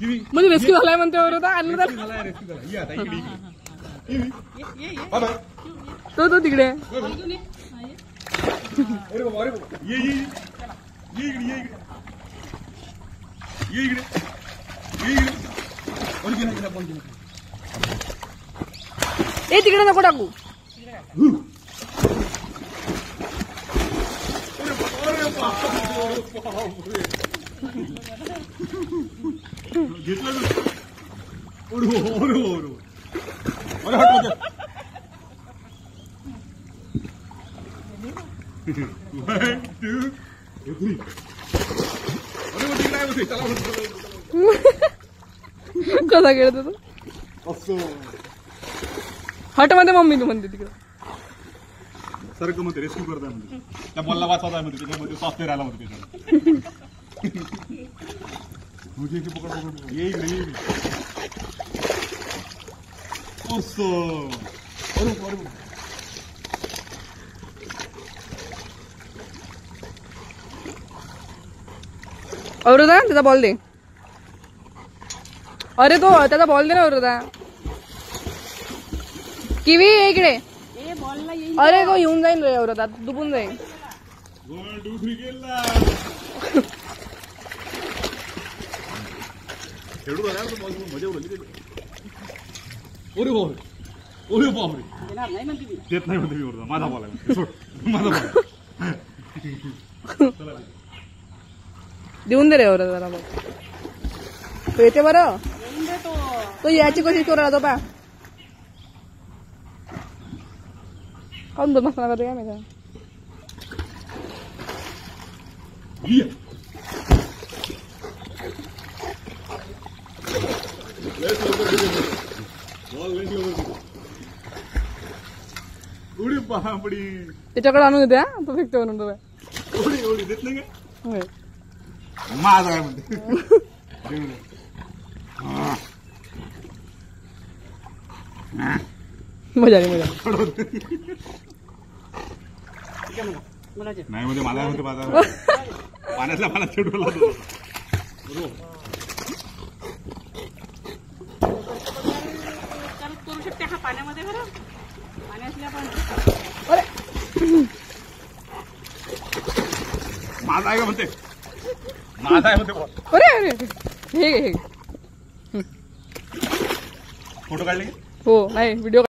म्हणजे रेस्क्यू झालाय म्हणते बरोबर आणलं तर तो तिकडे ए तिकडे नको टाकू घेतलं कसा खेळत होतो हट मध्ये मम्मी तू म्हणते तिकडे सारखं म्हणते रेस्क्यू करताय म्हणते त्या बॉलला वाचवत आहे म्हणते त्याच्यामध्ये सॉफ्टवेअर आला म्हणते पकड ये इकडे अवृदा त्याचा बॉल दे अरे तो त्याचा बॉल दे ना अवृदा किवी इकडे अरे तो येऊन जाईल रे अवृदा दुपून जाईल देत नाही म्हणते मी माझा बॉल आहे सोड माझा बॉल देऊन दे रे अवृदा जरा बघ तो येते बरं तो याची कोशिश करू राहतो पा काऊन बदमाश करतो काय माहिती उडी बापडी त्याच्याकडे आणून द्या तो फेकतो म्हणून तो उडी उडी देत नाही का होय माझा आहे म्हणते मजा आली मजा नाही म्हणजे मला म्हणते माझा पाण्यातल्या मला चिडवला करू शकते हा पाण्यामध्ये बरं पाण्यातल्या माझा आहे का म्हणते माझा आहे म्हणते अरे अरे हे फोटो काढले हो नाही व्हिडिओ